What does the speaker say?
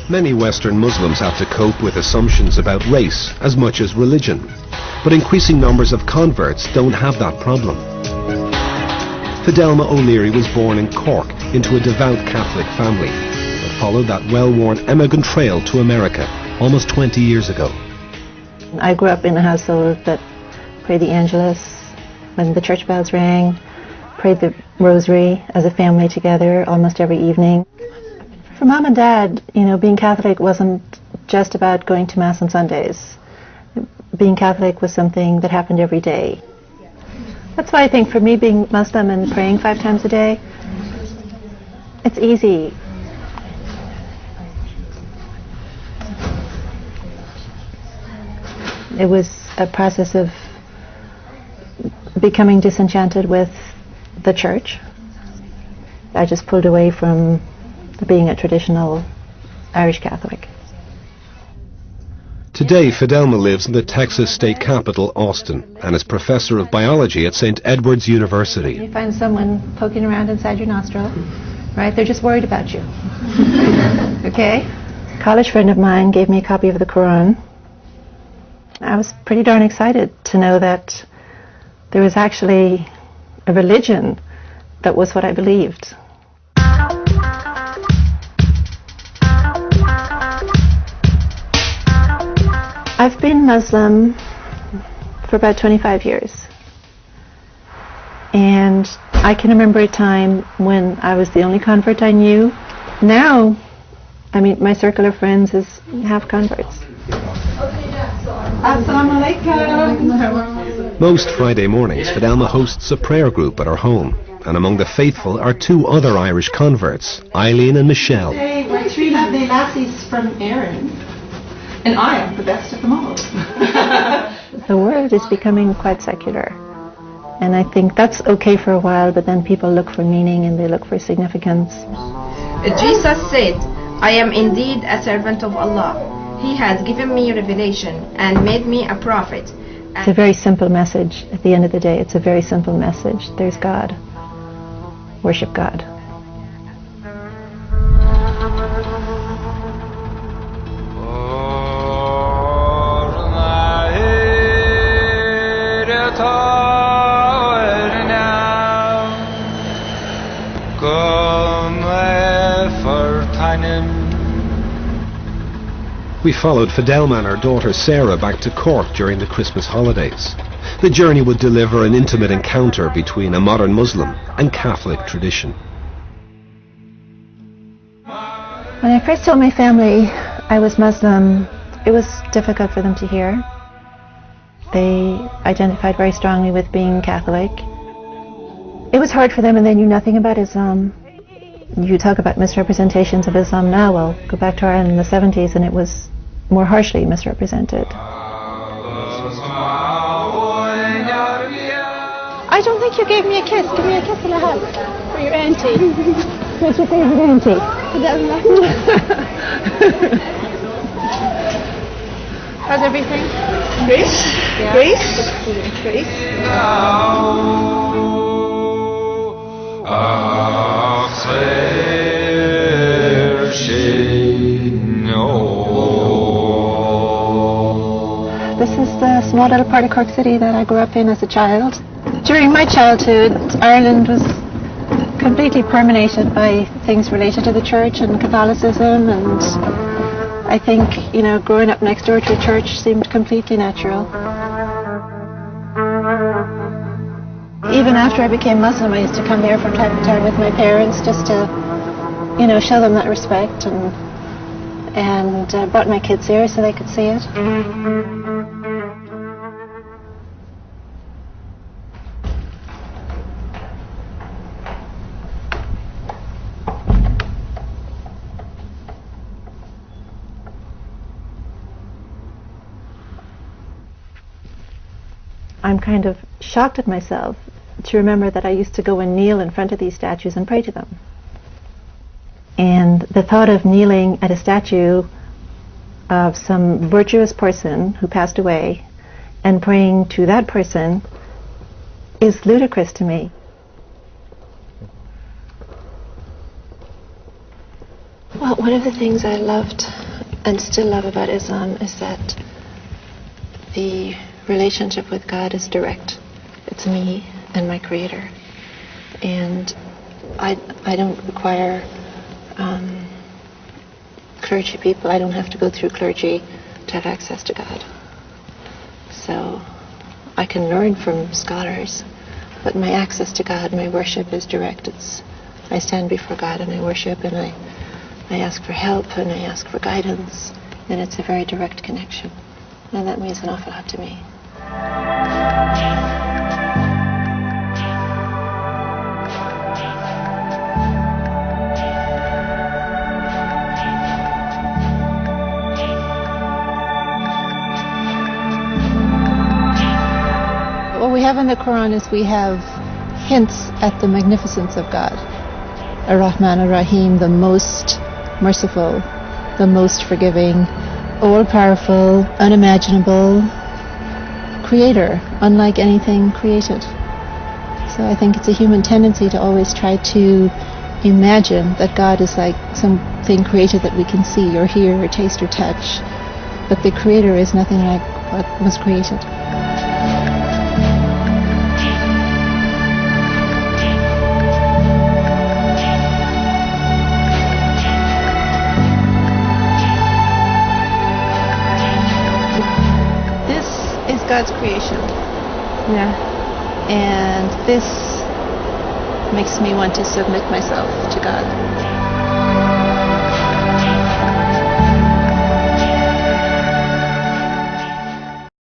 Many Western Muslims have to cope with assumptions about race as much as religion, but increasing numbers of converts don't have that problem. Fidelma O'Leary was born in Cork into a devout Catholic family, but followed that well-worn emigrant trail to America almost 20 years ago. I grew up in a household that prayed the Angelus when the church bells rang, prayed the rosary as a family together almost every evening. For Mom and Dad, being Catholic wasn't just about going to Mass on Sundays. Being Catholic was something that happened every day. That's why I think for me, being Muslim and praying 5 times a day, it's easy. It was a process of becoming disenchanted with the church. I just pulled away from being a traditional Irish Catholic. Today, Fidelma lives in the Texas state capital, Austin, and is professor of biology at St. Edward's University. You find someone poking around inside your nostril, right? They're just worried about you. Okay? A college friend of mine gave me a copy of the Quran. I was pretty darn excited to know that there was actually a religion that was what I believed. I've been Muslim for about 25 years. And I can remember a time when I was the only convert I knew. Now, my circle of friends is half converts. Assalamu alaikum. Most Friday mornings, Fidelma hosts a prayer group at her home, and among the faithful are 2 other Irish converts, Eileen and Michelle. Hey, we're 3 lovely lassies from Erin, and I am the best of them all. The world is becoming quite secular, and I think that's okay for a while, but then people look for meaning and they look for significance. Jesus said, "I am indeed a servant of Allah. He has given me revelation and made me a prophet." It's a very simple message. At the end of the day, it's a very simple message. There's God. Worship God. We followed Fidelma and her daughter Sarah back to Cork during the Christmas holidays. The journey would deliver an intimate encounter between a modern Muslim and Catholic tradition. When I first told my family I was Muslim, it was difficult for them to hear. They identified very strongly with being Catholic. It was hard for them, and they knew nothing about Islam. You talk about misrepresentations of Islam now, well, go back to Ireland in the 70s and it was more harshly misrepresented. I don't think you gave me a kiss. Give me a kiss and a hug for your auntie. What's your favorite auntie? How's everything? Great. Yeah. Great. Great. This is the small little part of Cork City that I grew up in as a child. During my childhood, Ireland was completely permeated by things related to the church and Catholicism, and I think, growing up next door to a church seemed completely natural. Even after I became Muslim, I used to come here from time to time with my parents just to, show them that respect, and brought my kids here so they could see it. I'm kind of shocked at myself to remember that I used to go and kneel in front of these statues and pray to them. And the thought of kneeling at a statue of some virtuous person who passed away and praying to that person is ludicrous to me. Well, one of the things I loved and still love about Islam is that the relationship with God is direct. It's me and my Creator. And I don't require clergy people. I don't have to go through clergy to have access to God. So I can learn from scholars, but my access to God, my worship is direct. I stand before God and I worship, and I ask for help and I ask for guidance, and it's a very direct connection. And that means an awful lot to me. What we have in the Quran is we have hints at the magnificence of God. Ar-Rahman Ar-Rahim, the most merciful, the most forgiving, all-powerful, unimaginable creator, unlike anything created. So I think it's a human tendency to always try to imagine that God is like something created that we can see or hear or taste or touch, but the creator is nothing like what was created. God's creation. Yeah. And this makes me want to submit myself to God.